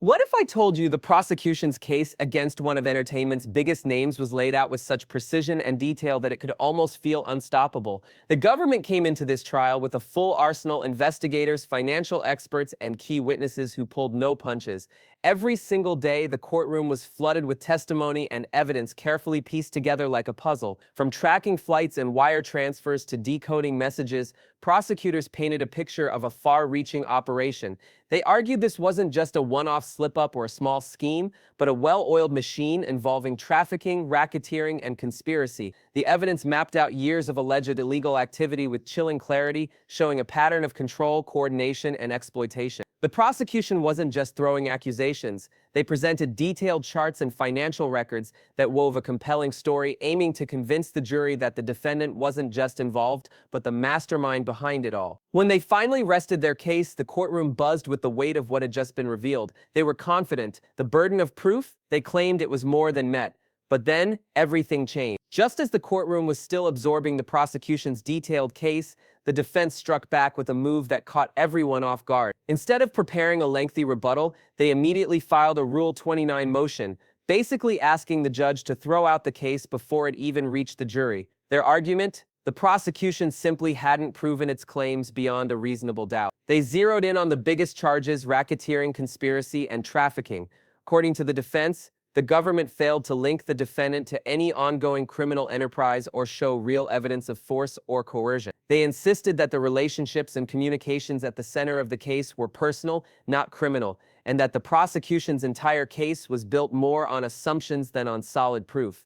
What if I told you the prosecution's case against one of entertainment's biggest names was laid out with such precision and detail that it could almost feel unstoppable? The government came into this trial with a full arsenal: investigators, financial experts, and key witnesses who pulled no punches. Every single day, the courtroom was flooded with testimony and evidence carefully pieced together like a puzzle. From tracking flights and wire transfers to decoding messages, prosecutors painted a picture of a far-reaching operation. They argued this wasn't just a one-off slip-up or a small scheme, but a well-oiled machine involving trafficking, racketeering, and conspiracy. The evidence mapped out years of alleged illegal activity with chilling clarity, showing a pattern of control, coordination, and exploitation. The prosecution wasn't just throwing accusations. They presented detailed charts and financial records that wove a compelling story, aiming to convince the jury that the defendant wasn't just involved, but the mastermind behind it all. When they finally rested their case, the courtroom buzzed with the weight of what had just been revealed. They were confident. The burden of proof? They claimed it was more than met. But then, everything changed. Just as the courtroom was still absorbing the prosecution's detailed case, the defense struck back with a move that caught everyone off guard. Instead of preparing a lengthy rebuttal, they immediately filed a Rule 29 motion, basically asking the judge to throw out the case before it even reached the jury. Their argument? The prosecution simply hadn't proven its claims beyond a reasonable doubt. They zeroed in on the biggest charges: racketeering, conspiracy, and trafficking. According to the defense, the government failed to link the defendant to any ongoing criminal enterprise or show real evidence of force or coercion. They insisted that the relationships and communications at the center of the case were personal, not criminal, and that the prosecution's entire case was built more on assumptions than on solid proof.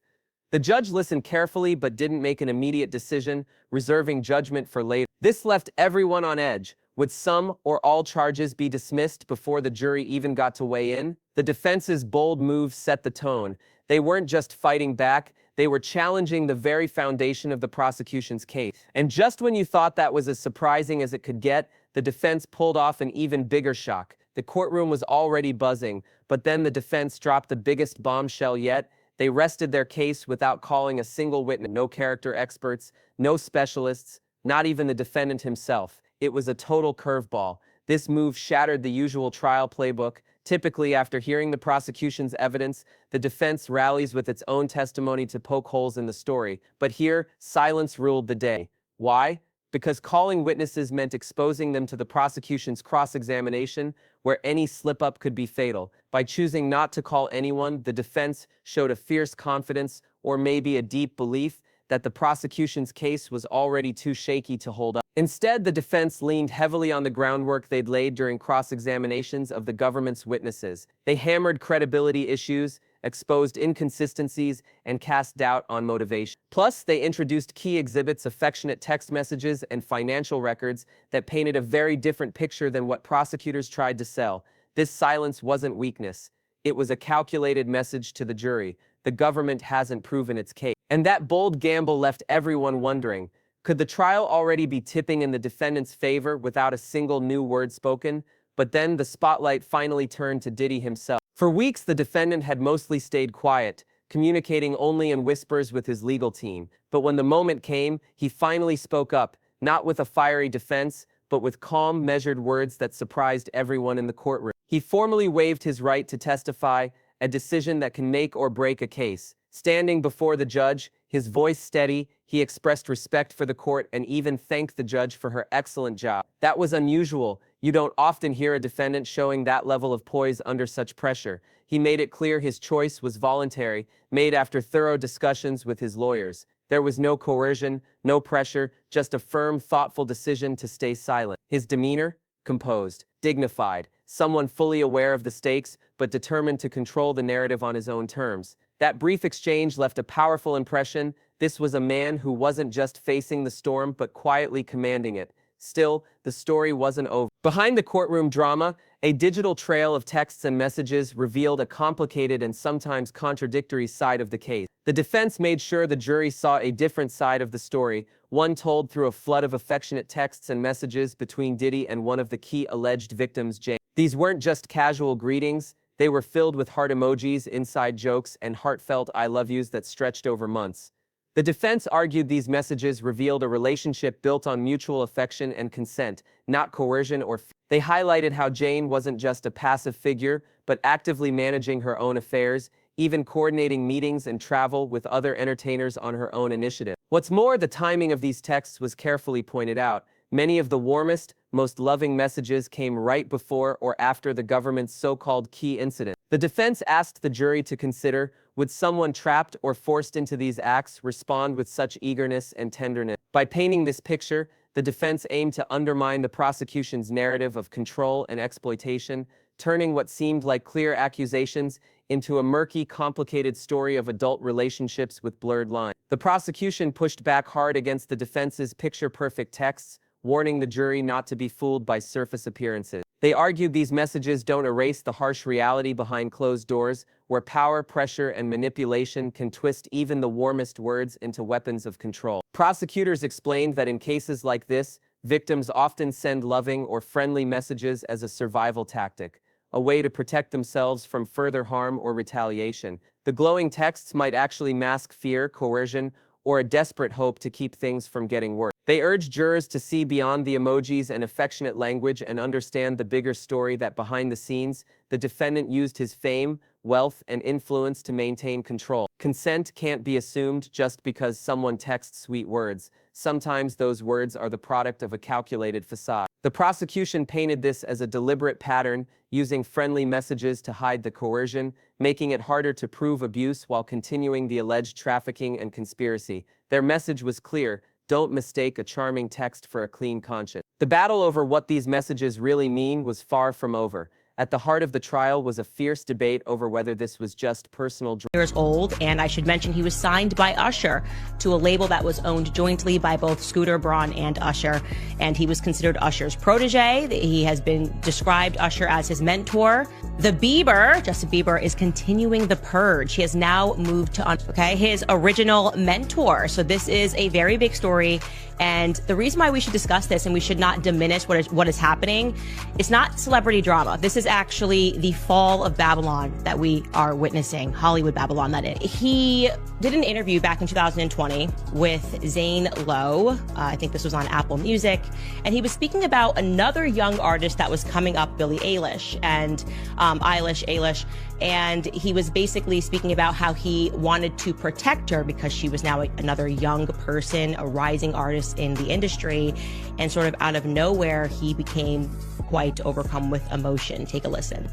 The judge listened carefully but didn't make an immediate decision, reserving judgment for later. This left everyone on edge. Would some or all charges be dismissed before the jury even got to weigh in? The defense's bold move set the tone. They weren't just fighting back, they were challenging the very foundation of the prosecution's case. And just when you thought that was as surprising as it could get, the defense pulled off an even bigger shock. The courtroom was already buzzing, but then the defense dropped the biggest bombshell yet. They rested their case without calling a single witness. No character experts, no specialists, not even the defendant himself. It was a total curveball. This move shattered the usual trial playbook. Typically, after hearing the prosecution's evidence, the defense rallies with its own testimony to poke holes in the story. But here, silence ruled the day. Why? Because calling witnesses meant exposing them to the prosecution's cross-examination, where any slip-up could be fatal. By choosing not to call anyone, the defense showed a fierce confidence, or maybe a deep belief, that the prosecution's case was already too shaky to hold up. Instead, the defense leaned heavily on the groundwork they'd laid during cross-examinations of the government's witnesses. They hammered credibility issues, exposed inconsistencies, and cast doubt on motivation. Plus, they introduced key exhibits, affectionate text messages, and financial records that painted a very different picture than what prosecutors tried to sell. This silence wasn't weakness. It was a calculated message to the jury. The government hasn't proven its case. And that bold gamble left everyone wondering, could the trial already be tipping in the defendant's favor without a single new word spoken? But then the spotlight finally turned to Diddy himself. For weeks, the defendant had mostly stayed quiet, communicating only in whispers with his legal team. But when the moment came, he finally spoke up, not with a fiery defense, but with calm, measured words that surprised everyone in the courtroom. He formally waived his right to testify, a decision that can make or break a case. Standing before the judge, his voice steady, he expressed respect for the court and even thanked the judge for her excellent job. That was unusual. You don't often hear a defendant showing that level of poise under such pressure. He made it clear his choice was voluntary, made after thorough discussions with his lawyers. There was no coercion, no pressure, just a firm, thoughtful decision to stay silent. His demeanor? Composed, dignified, someone fully aware of the stakes, but determined to control the narrative on his own terms. That brief exchange left a powerful impression. This was a man who wasn't just facing the storm, but quietly commanding it. Still, the story wasn't over. Behind the courtroom drama, a digital trail of texts and messages revealed a complicated and sometimes contradictory side of the case. The defense made sure the jury saw a different side of the story, one told through a flood of affectionate texts and messages between Diddy and one of the key alleged victims, Jane. These weren't just casual greetings. They were filled with heart emojis, inside jokes, and heartfelt I love yous that stretched over months. The defense argued these messages revealed a relationship built on mutual affection and consent, not coercion or fear. They highlighted how Jane wasn't just a passive figure, but actively managing her own affairs, even coordinating meetings and travel with other entertainers on her own initiative. What's more, the timing of these texts was carefully pointed out. Many of the warmest, most loving messages came right before or after the government's so-called key incident. The defense asked the jury to consider, would someone trapped or forced into these acts respond with such eagerness and tenderness? By painting this picture, the defense aimed to undermine the prosecution's narrative of control and exploitation, turning what seemed like clear accusations into a murky, complicated story of adult relationships with blurred lines. The prosecution pushed back hard against the defense's picture-perfect texts, warning the jury not to be fooled by surface appearances. They argued these messages don't erase the harsh reality behind closed doors, where power, pressure, and manipulation can twist even the warmest words into weapons of control. Prosecutors explained that in cases like this, victims often send loving or friendly messages as a survival tactic, a way to protect themselves from further harm or retaliation. The glowing texts might actually mask fear, coercion, or a desperate hope to keep things from getting worse. They urged jurors to see beyond the emojis and affectionate language and understand the bigger story that behind the scenes, the defendant used his fame, wealth, and influence to maintain control. Consent can't be assumed just because someone texts sweet words. Sometimes those words are the product of a calculated facade. The prosecution painted this as a deliberate pattern, using friendly messages to hide the coercion, making it harder to prove abuse while continuing the alleged trafficking and conspiracy. Their message was clear: don't mistake a charming text for a clean conscience. The battle over what these messages really mean was far from over. At the heart of the trial was a fierce debate over whether this was just personal. Years old, and I should mention he was signed by Usher to a label that was owned jointly by both Scooter Braun and Usher, and he was considered Usher's protege. He has been described Usher as his mentor. Justin Bieber, is continuing the purge. He has now moved to his original mentor. So this is a very big story. And the reason why we should discuss this and we should not diminish what is happening, it's not celebrity drama. This is actually the fall of Babylon that we are witnessing, Hollywood Babylon, that is. He did an interview back in 2020 with Zane Lowe. I think this was on Apple Music. And he was speaking about another young artist that was coming up, Billie Eilish, and Eilish. And he was basically speaking about how he wanted to protect her because she was now another young person, a rising artist in the industry. And sort of out of nowhere, he became quite overcome with emotion. Take a listen.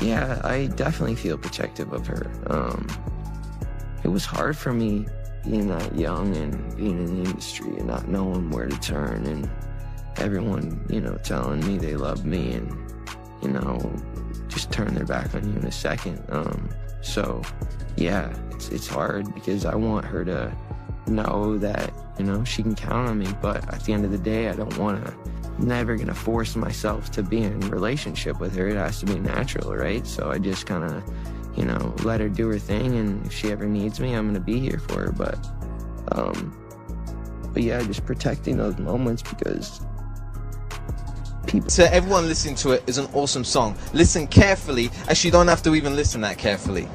Yeah, I definitely feel protective of her. It was hard for me being that young and being in the industry and not knowing where to turn, and everyone, telling me they love me and, just turn their back on you in a second. So yeah, it's hard because I want her to know that, she can count on me, but at the end of the day, I'm never gonna force myself to be in a relationship with her. It has to be natural, right? So I just kind of, let her do her thing, and if she ever needs me, I'm gonna be here for her. But yeah, just protecting those moments because to everyone listening to it, is an awesome song. Listen carefully. Actually, you don't have to even listen that carefully.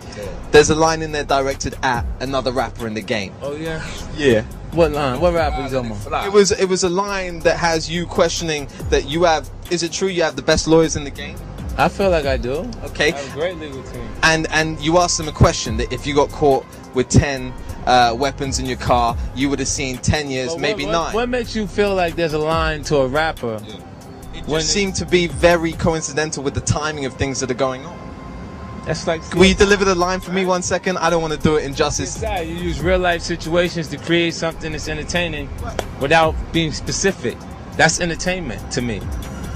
There's a line in there directed at another rapper in the game. Oh yeah? Yeah. What line? What rapper you talking about? It was a line that has you questioning that you have, is it true you have the best lawyers in the game? I feel like I do. Okay. I have a great legal team. And you asked them a question that if you got caught with 10 weapons in your car, you would have seen 10 years, well, maybe 9. What makes you feel like there's a line to a rapper? Yeah. It just seemed to be very coincidental with the timing of things that are going on. That's like. Will you deliver the line for me 1 second? I don't want to do it injustice. You use real life situations to create something that's entertaining without being specific. That's entertainment to me.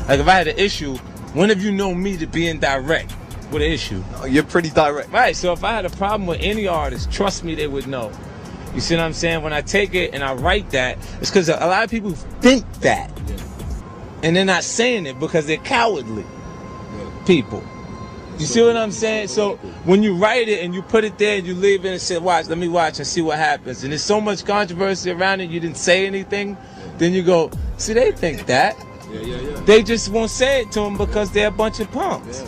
Like if I had an issue, when have you known me to be indirect with an issue? Oh, you're pretty direct. Right, so if I had a problem with any artist, trust me, they would know. You see what I'm saying? When I take it and I write that, it's because a lot of people think that. And they're not saying it because they're cowardly people. You see what I'm saying? So when you write it and you put it there and you leave it and say, let me watch and see what happens. And there's so much controversy around it, you didn't say anything. Then you go, see, they think that. They just won't say it to them because they're a bunch of punks.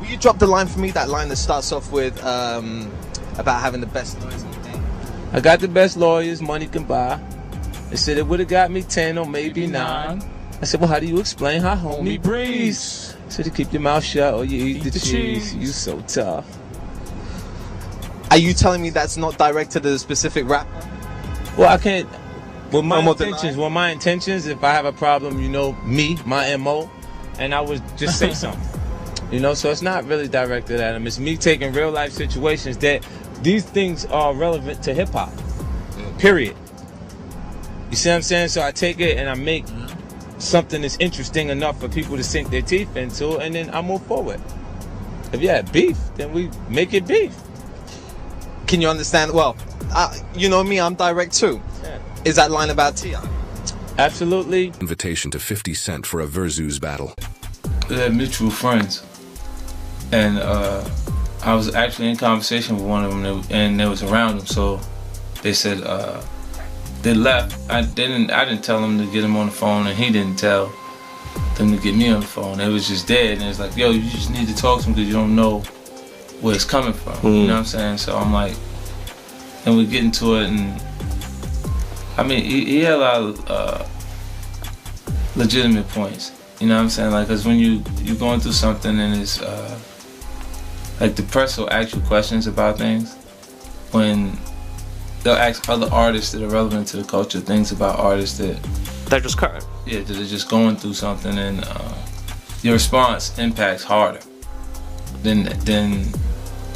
Will you drop the line for me? That line that starts off with about having the best lawyers in the game. I got the best lawyers money can buy. They said it would have got me 10 or maybe 9. I said, well, how do you explain how homie breathes? So to keep your mouth shut or you eat the cheese. You so tough. Are you telling me that's not directed at a specific rapper? Well, I can't. Well, my intentions, if I have a problem, you know, my MO, and I would just say something. You know, so it's not really directed at him. It's me taking real life situations that these things are relevant to hip hop. Period. You see what I'm saying? So I take it and I make something that's interesting enough for people to sink their teeth into, and then I move forward. If you have beef, then we make it beef. Can you understand? Well, you know me, I'm direct too. Yeah. Is that line about T.I.? Absolutely. Invitation to 50 Cent for a Versus battle. We had mutual friends, and I was actually in conversation with one of them, and they was around him. So they said they left. I didn't tell them to get him on the phone, and he didn't tell them to get me on the phone. It was just dead, and it's like, yo, you just need to talk to him because you don't know where it's coming from. You know what I'm saying? So I'm like, and we get into it, and I mean, he had a lot of legitimate points. You know what I'm saying? Like, cause when you're going through something and it's like the press will ask you questions about things, when they'll ask other artists that are relevant to the culture things about artists that they're just current. Yeah, that are just going through something, and your response impacts harder than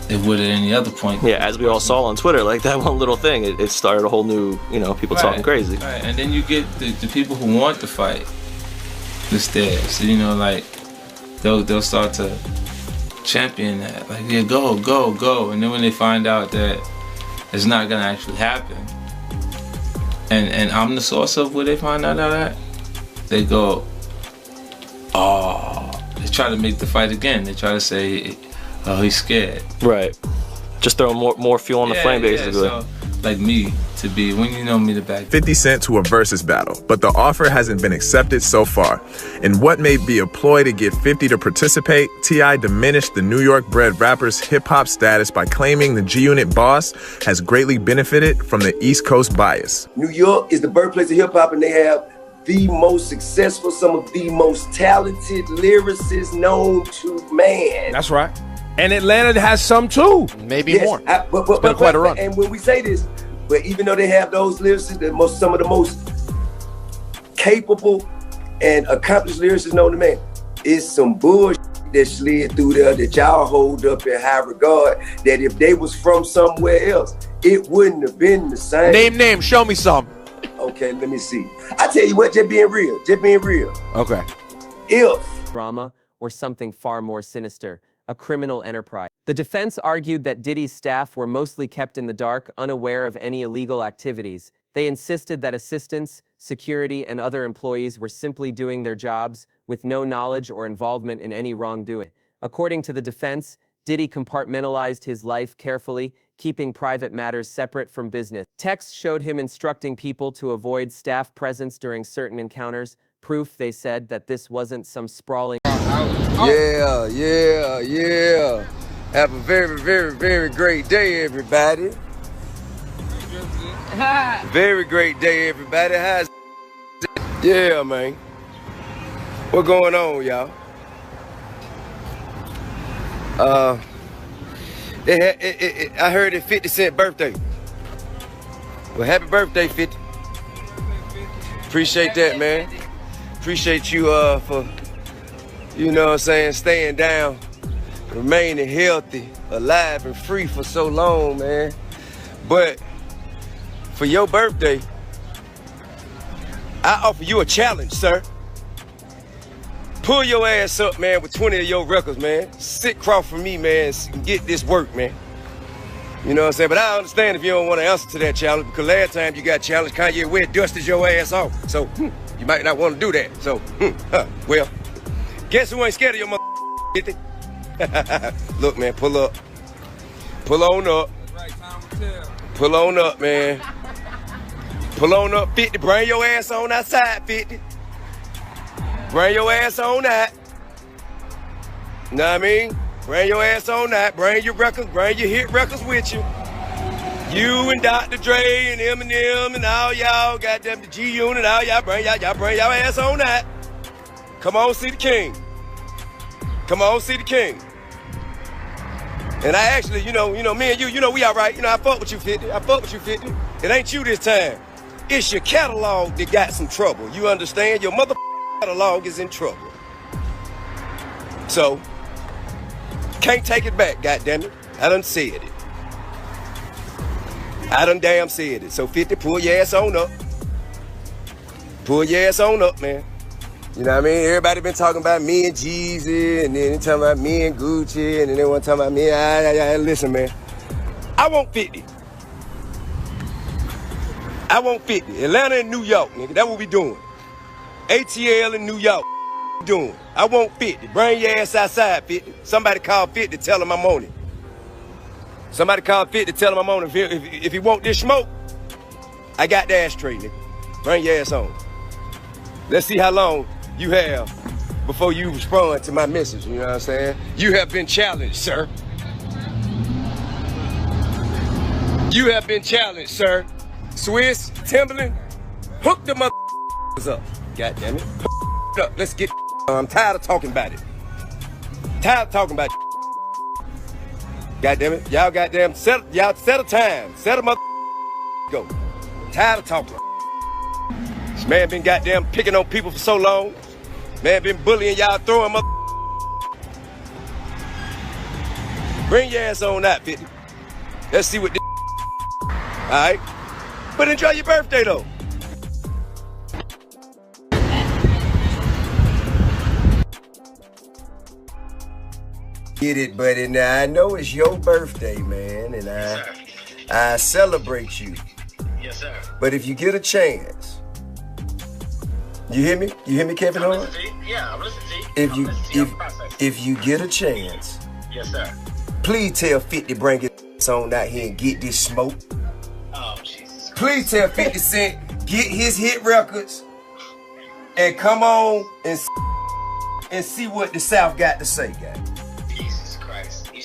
it would at any other point. Yeah, as we all saw on Twitter, like that one little thing, it started a whole new, you know, people talking crazy. Right, and then you get the people who want to fight that's there. So, you know, like, they'll start to champion that. Like, yeah, go, go, go. And then when they find out that it's not gonna actually happen, and I'm the source of where they find out that, they go, oh, they try to make the fight again. They try to say, oh, he's scared. Right. Just throw more fuel on the flame, basically. Yeah, so, like me, to be, when you know me to back. 50 Cent to a versus battle, but the offer hasn't been accepted so far. In what may be a ploy to get 50 to participate, T.I. diminished the New York-bred rapper's hip-hop status by claiming the G-Unit boss has greatly benefited from the East Coast bias. New York is the birthplace of hip-hop, and they have the most successful, some of the most talented lyricists known to man. That's right. And Atlanta has some too. Maybe more. But quite a run. And when we say this, but even though they have those lyricists, some of the most capable and accomplished lyricists known to man, it's some bullshit that slid through there that y'all hold up in high regard, that if they was from somewhere else, it wouldn't have been the same. Name, show me some. Okay, let me see. I tell you what, just being real. Okay. If drama or something far more sinister, a criminal enterprise. The defense argued that Diddy's staff were mostly kept in the dark, unaware of any illegal activities. They insisted that assistants, security, and other employees were simply doing their jobs with no knowledge or involvement in any wrongdoing. According to the defense, Diddy compartmentalized his life carefully, keeping private matters separate from business. Texts showed him instructing people to avoid staff presence during certain encounters, proof, they said, that this wasn't some sprawling... Yeah. Have a very, very, very great day, everybody. Very great day, everybody. How's yeah, man. What going on, y'all? I heard it's 50 Cent birthday. Well, happy birthday, 50. Appreciate that, man. Appreciate you for, you know what I'm saying, staying down, remaining healthy, alive, and free for so long, man. But for your birthday, I offer you a challenge, sir. Pull your ass up, man, with 20 of your records, man. Sit across from me, man, and get this work, man. You know what I'm saying? But I understand if you don't want to answer to that challenge, because last time you got challenged, Kanye West dusted your ass off. So, you might not want to do that. So, well, guess who ain't scared of your mother, 50? Look, man, pull up. Pull on up. Pull on up, man. Pull on up, 50. Bring your ass on outside, 50. Bring your ass on out. Know what I mean? Bring your ass on out. Bring your records, bring your hit records with you. You and Dr. Dre and Eminem and all y'all, goddamn the G-Unit, all y'all bring y'all ass on out. Come on, see the king. Come on, see the king. And I actually, me and you, we all right. I fuck with you, 50. I fuck with you, 50. It ain't you this time. It's your catalog that got some trouble. You understand? Your mother catalog is in trouble. So, can't take it back, goddammit. I done said it. I done damn said it. So 50, pull your ass on up. Pull your ass on up, man. You know what I mean? Everybody been talking about me and Jeezy, and then they talking about me and Gucci, and then they want to talk about me. Listen, man. I want 50. I want 50. Atlanta and New York, nigga. That's what we doing. ATL in New York. Doing. I want 50. Bring your ass outside, 50. Somebody call 50, tell him I'm on it. Somebody call 50, tell him I'm on it. If he want this smoke, I got the ashtray, nigga. Bring your ass on. Let's see how long you have before you respond to my message, you know what I'm saying? You have been challenged, sir. You have been challenged, sir. Swiss, Timberland, hook the motherfuckers up. God damn it. Hook it up. Let's get I'm tired of talking about it. Tired of talking about it. God damn it. Y'all goddamn set a time. Set a mother go. Tired of talking. This man been goddamn picking on people for so long. Man been bullying y'all, throwing mother. Bring your ass on out, 50. Let's see what this alright? But enjoy your birthday though. Get it, buddy. Now I know it's your birthday, man, and I celebrate you. Yes, sir. But if you get a chance, you hear me? You hear me, Kevin Hart? Yeah, I'm listening to you. If you get a chance, yes, sir. Please tell 50 bring his on out here and get this smoke. Oh, Jesus. Please tell 50 Cent get his hit records and come on and see what the South got to say, guys. Jesus Christ. You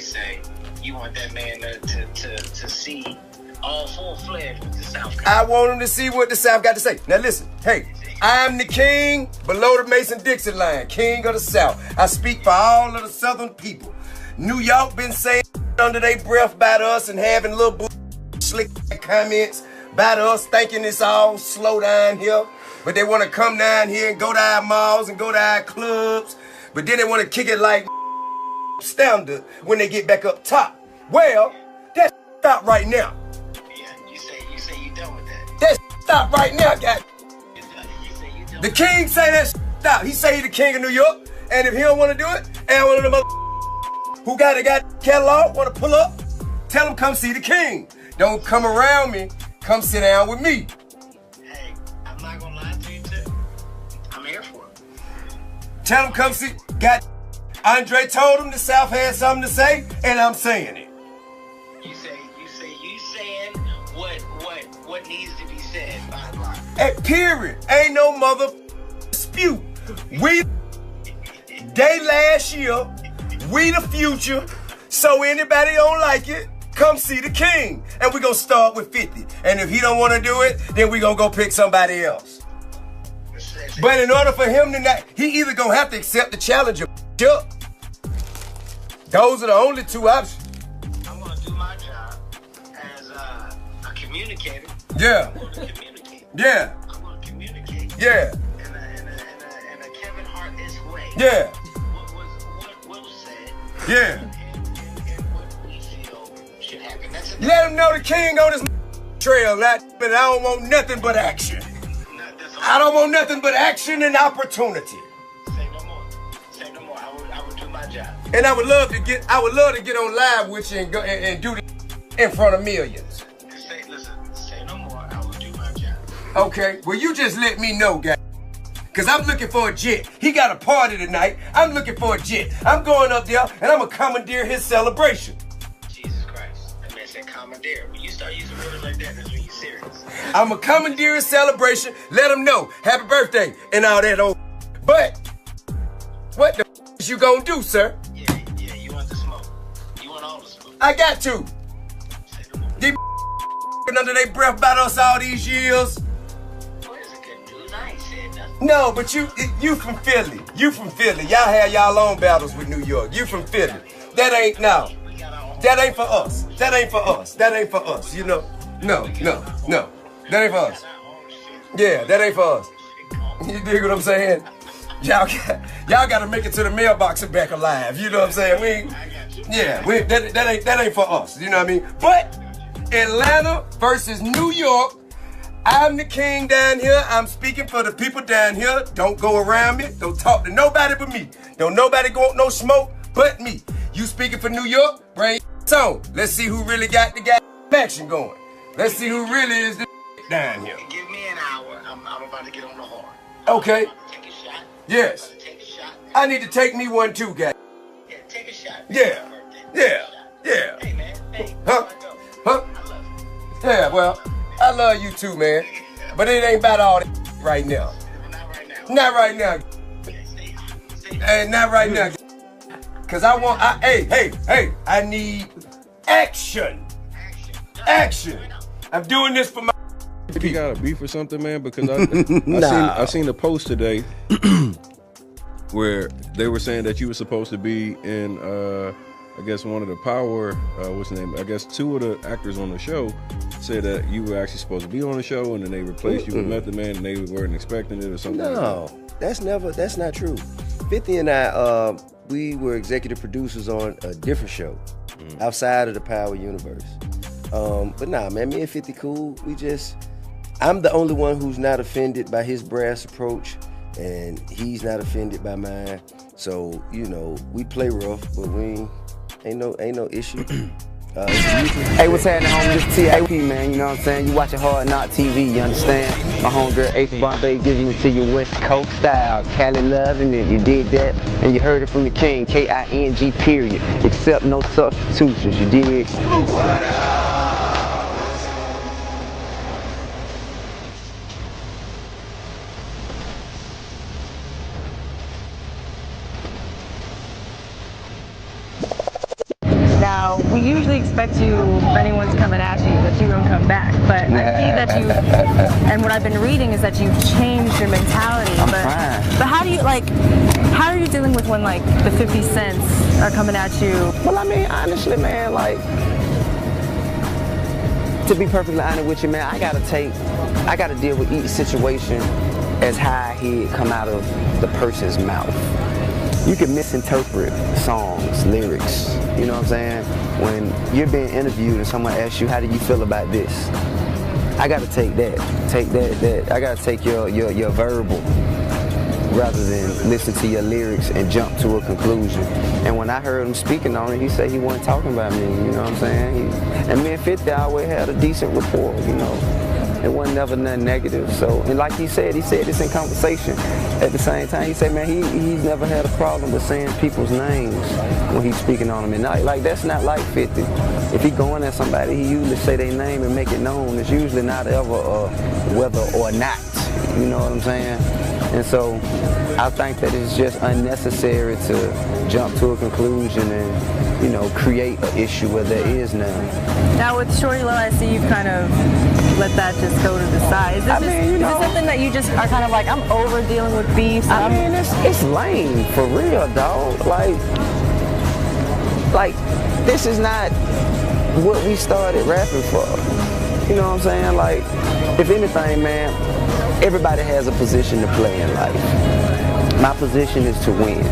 say you want that man to see all full-fledged with the South. I want him to see what the South got to say. Now listen, hey, I'm the king below the Mason-Dixon line, king of the South. I speak for all of the Southern people. New York been saying under their breath about us and having little slick comments about us, thinking it's all slow down here. But they want to come down here and go to our malls and go to our clubs. But then they want to kick it like standard when they get back up top. Well, that stop right now. Yeah, you say you done with that. That stop right now, guys. The king say that stop. He say he the king of New York. And if he don't want to do it, and one of them who got catalog, want to pull up, tell him come see the king. Don't come around me. Come sit down with me. Hey, I'm not going to lie to you, too. I'm here for it. Tell him come see. Andre told him the South had something to say, and I'm saying it. You saying what needs to be said by the line. Hey, period. Ain't no mother dispute. We day last year, we the future. So anybody don't like it, come see the king. And we gonna start with 50. And if he don't wanna do it, then we gonna go pick somebody else. But in order for him to not, he either gonna have to accept the challenge or up. Those are the only two options. I'm gonna do my job as a communicator. Yeah. I'm gonna communicate. Yeah. I'm gonna communicate. Yeah. In a Kevin Hart-esque way. Yeah. What was said. Yeah. And what we feel should happen. Let him know the king on his trail, but I don't want nothing but action. I don't want nothing but action and opportunity. Say no more. Say no more. I would do my job. And I would love to get on live with you and go and do this in front of millions. Say no more. I will do my job. Okay. Well, you just let me know, guys. Because I'm looking for a jet. He got a party tonight. I'm looking for a jet. I'm going up there and I'm going to commandeer his celebration. Jesus Christ. That man said commandeer. When you start using words like that, that's when you're serious. I'm going to commandeer his celebration. Let him know. Happy birthday and all that old. But what the is you going to do, sir? Yeah, you want the smoke. You want all the smoke. I got to. These under their breath about us all these years. What is it good news? I ain't said nothing. No, but you from Philly. You from Philly. Y'all have y'all own battles with New York. You from Philly. That ain't no. That ain't for us. That ain't for us. That ain't for us. You know? No. That ain't for us. Yeah, that ain't for us. You dig what I'm saying? Y'all got to make it to the mailbox and back alive. You know what I'm saying? That ain't for us. You know what I mean? But Atlanta versus New York. I'm the king down here. I'm speaking for the people down here. Don't go around me. Don't talk to nobody but me. Don't nobody go no smoke but me. You speaking for New York? Bring your on. Let's see who really got the action going. Let's see who really is the down here. Give me an hour. I'm about to get on the horn. Okay. Take a shot. Yes. Take a shot. I need to take me one too, guy. Yeah, take a shot. Yeah. Hey, man. Hey, Huh? I love you. Yeah, well, I love you too, man. But it ain't about all that right now. Not right now. Hey, not right now. Cause I need action. Action. I'm doing this for my If you got a beef or something, man, because I seen a post today where they were saying that you were supposed to be in I guess one of the Power what's the name? I guess two of the actors on the show said that you were actually supposed to be on the show, and then they replaced you with Method Man, and they weren't expecting it or something. No, that's not true. 50 and I, we were executive producers on a different show outside of the Power universe. But nah, man, me and 50 cool. I'm the only one who's not offended by his brass approach, and he's not offended by mine. So, you know, we play rough, but we ain't no issue. Hey, what's happening, homie? This TIP, man, you know what I'm saying? You watching Hard Knock TV, you understand? My homegirl Ace Bombay giving it to you West Coast style. Cali loving it, you did that, and you heard it from the king, K-I-N-G, period. Accept no substitutions, you dig? Now, we usually expect you, if anyone's coming at you, that you don't come back. But I see that you, and what I've been reading is that you've changed your mentality. But how do you, how are you dealing with when, the 50 cents are coming at you? Well, I mean, honestly, man, to be perfectly honest with you, man, I gotta deal with each situation as how I hear it come out of the person's mouth. You can misinterpret songs, lyrics, you know what I'm saying? When you're being interviewed and someone asks you, how do you feel about this? I gotta take that. I gotta take your verbal rather than listen to your lyrics and jump to a conclusion. And when I heard him speaking on it, he said he wasn't talking about me, you know what I'm saying? And me and 50 always had a decent rapport, you know? It wasn't never nothing negative. So, and like he said this in conversation. At the same time, he said, man, he's never had a problem with saying people's names when he's speaking on them. And that's not like 50. If he going at somebody, he usually say their name and make it known. It's usually not ever whether or not. You know what I'm saying? And so I think that it's just unnecessary to jump to a conclusion and, you know, create an issue where there is none. Now with Shorty Low, I see you've kind of let that just go to the side. Is this something that you just are kind of I'm over dealing with beefs? I mean, it's lame, for real, dog. Like, this is not what we started rapping for. You know what I'm saying? Like, if anything, man, everybody has a position to play in life. My position is to win.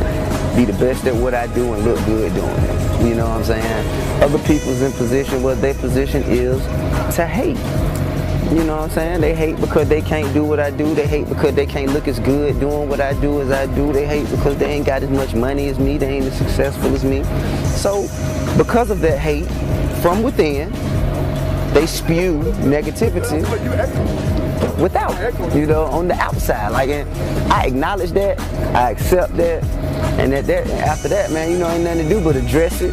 Be the best at what I do and look good doing it. You know what I'm saying? Other people's in position where their position is to hate. You know what I'm saying? They hate because they can't do what I do. They hate because they can't look as good doing what I do as I do. They hate because they ain't got as much money as me. They ain't as successful as me. So because of that hate from within, they spew negativity without, you know, on the outside. And I acknowledge that, I accept that, and after that, man, you know, ain't nothing to do but address it,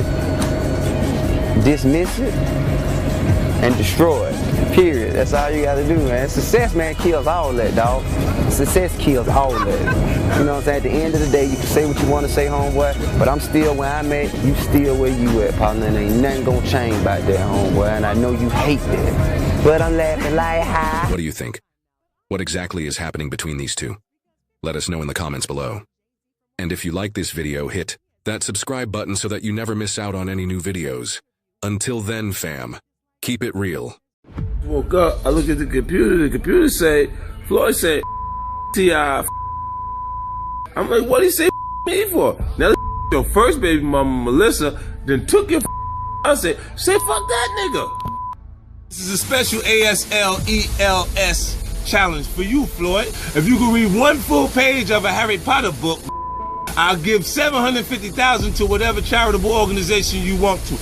dismiss it, and destroy it. Period. That's all you gotta do, man. Success, man, kills all that, dog. Success kills all that. You know what I'm saying? At the end of the day, you can say what you want to say, homeboy, but I'm still where I'm at, you still where you at, partner, and ain't nothing gonna change about that, homeboy, and I know you hate that. But I'm laughing like, ha. What do you think? What exactly is happening between these two? Let us know in the comments below. And if you like this video, hit that subscribe button so that you never miss out on any new videos. Until then, fam, keep it real. Woke up, I looked at the computer said, Floyd said, T.I. I'm like, what did he say me for? Now your first baby mama, Melissa, then took your I said, say fuck that nigga. This is a special ASLELS challenge for you, Floyd. If you can read one full page of a Harry Potter book, I'll give $750,000 to whatever charitable organization you want to.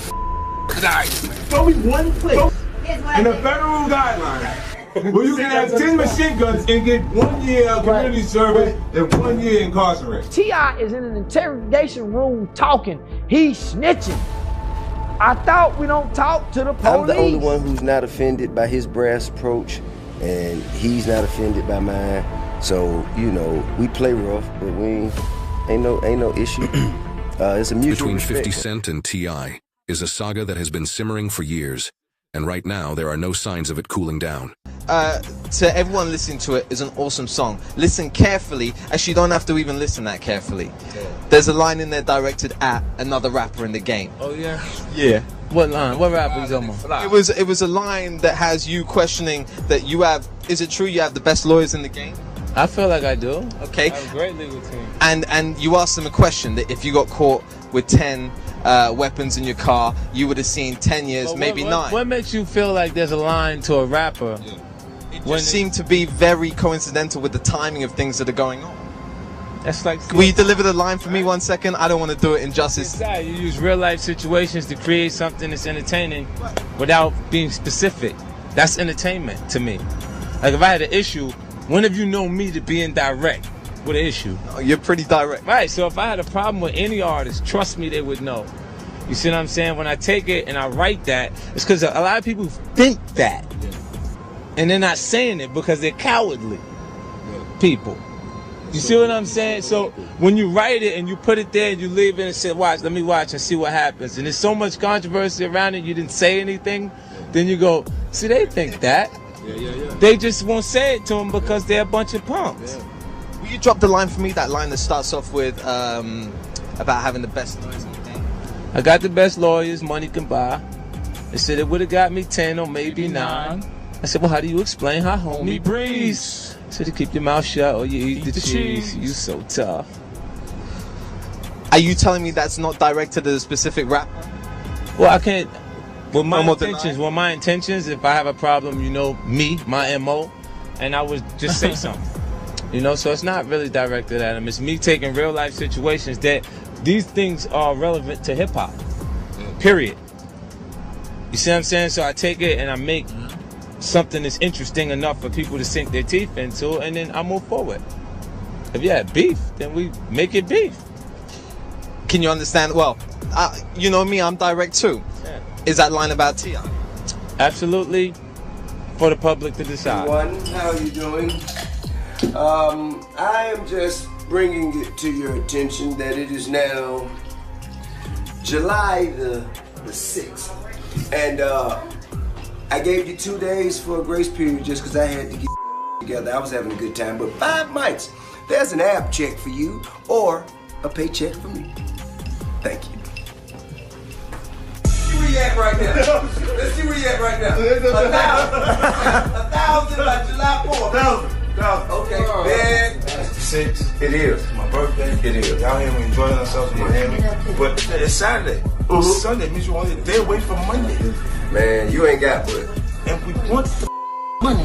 Show me one place in the federal guidelines where you can have 10 machine guns and get 1 year of community service and 1 year incarcerated. T.I. is in an interrogation room talking. He's snitching. I thought we don't talk to the police. I'm the only one who's not offended by his brass approach, and he's not offended by mine. So, you know, we play rough, but we ain't no issue. It's a mutual Between respect. 50 Cent and T.I. is a saga that has been simmering for years, and right now there are no signs of it cooling down. To everyone listening to it, is an awesome song. Listen carefully. Actually, you don't have to even listen that carefully. There's a line in there directed at another rapper in the game. Oh yeah? Yeah. What line? What rapper is on? It was a line that has you questioning that you have. Is it true you have the best lawyers in the game? I feel like I do. Okay. I have a great legal team. And you asked them a question that if you got caught with 10 weapons in your car, you would have seen 10 years, But maybe 9. What makes you feel like there's a line to a rapper? Yeah. It just seemed to be very coincidental with the timing of things that are going on. That's like. Will you deliver the line for me 1 second? I don't want to do it injustice. You use real life situations to create something that's entertaining without being specific. That's entertainment to me. Like if I had an issue, when have you known me to be indirect with an issue? Oh, you're pretty direct. Right, so if I had a problem with any artist, trust me, they would know. You see what I'm saying? When I take it and I write that, it's because a lot of people think that. And they're not saying it because they're cowardly people. You see what I'm saying? So when you write it and you put it there and you leave it and say, watch, let me watch and see what happens. And there's so much controversy around it, you didn't say anything. Then you go, see, they think that. They just won't say it to them because they're a bunch of punks. Will you drop the line for me? That line that starts off with about having the best lawyers in the game. I got the best lawyers money can buy. They said it would have got me 10 or maybe 9. I said, well, how do you explain how homie breathes? I said, to keep your mouth shut or you eat the cheese. You so tough. Are you telling me that's not directed at a specific rapper? Well, I can't. Well, my intentions, if I have a problem, you know, my MO, and I would just say something. You know, so it's not really directed at him. It's me taking real life situations that these things are relevant to hip hop. Period. You see what I'm saying? So I take it and I make something that's interesting enough for people to sink their teeth into, and then I move forward. If you have beef, then we make it beef. Can you understand? Well, you know me, I'm direct too. Yeah. Is that line about T.I.? Absolutely, for the public to decide. Everyone, how are you doing? I am just bringing it to your attention that it is now July the 6th, and I gave you 2 days for a grace period just because I had to get together. I was having a good time, but 5 mics. There's an ab check for you or a paycheck for me. Thank you. Where you at right now? Let's see where you at right now. 1,000 by July 4th. 1,000. Okay, man. It's the 6th. It is. My birthday. It is. Y'all here, we enjoying ourselves in Miami. But it's Saturday. It's Sunday. Means you're only a day away from Monday. Man, you ain't got but. And we want the money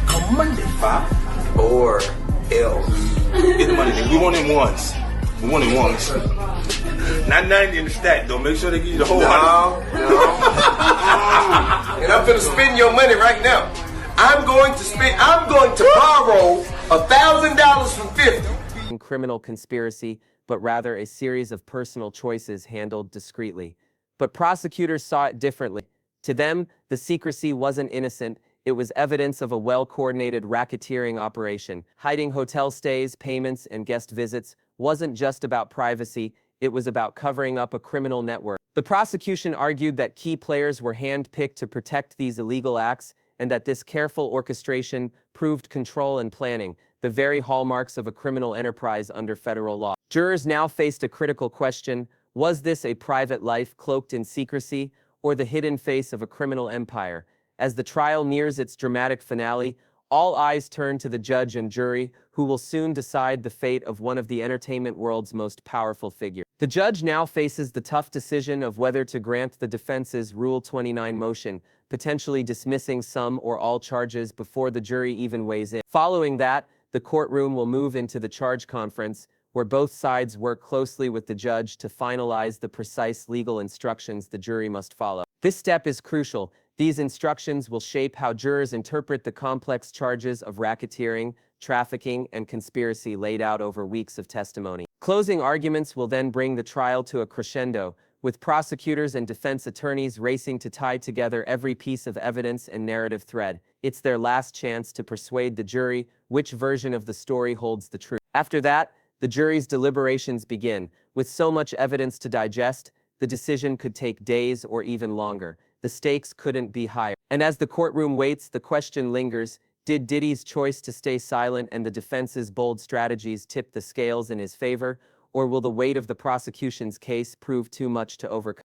come Monday, 5. Or else. Get the money. We want him once. We want him once. Not 90 in the stack, though. Make sure they give you the whole 100. And I'm gonna spend your money right now. I'm going to borrow $1,000 from 50. Criminal conspiracy, but rather a series of personal choices handled discreetly. But prosecutors saw it differently. To them, the secrecy wasn't innocent. It was evidence of a well-coordinated racketeering operation. Hiding hotel stays, payments, and guest visits wasn't just about privacy. It was about covering up a criminal network. The prosecution argued that key players were hand-picked to protect these illegal acts, and that this careful orchestration proved control and planning. the very hallmarks of a criminal enterprise under federal law. Jurors now faced a critical question: was this a private life cloaked in secrecy, or the hidden face of a criminal empire? As the trial nears its dramatic finale, all eyes turn to the judge and jury, who will soon decide the fate of one of the entertainment world's most powerful figures. The judge now faces the tough decision of whether to grant the defense's Rule 29 motion, potentially dismissing some or all charges before the jury even weighs in. Following that, the courtroom will move into the charge conference, where both sides work closely with the judge to finalize the precise legal instructions the jury must follow. This step is crucial. These instructions will shape how jurors interpret the complex charges of racketeering, trafficking, and conspiracy laid out over weeks of testimony. Closing arguments will then bring the trial to a crescendo, with prosecutors and defense attorneys racing to tie together every piece of evidence and narrative thread. It's their last chance to persuade the jury which version of the story holds the truth. After that, the jury's deliberations begin. With so much evidence to digest, the decision could take days or even longer. The stakes couldn't be higher. And as the courtroom waits, the question lingers: did Diddy's choice to stay silent and the defense's bold strategies tip the scales in his favor, or will the weight of the prosecution's case prove too much to overcome?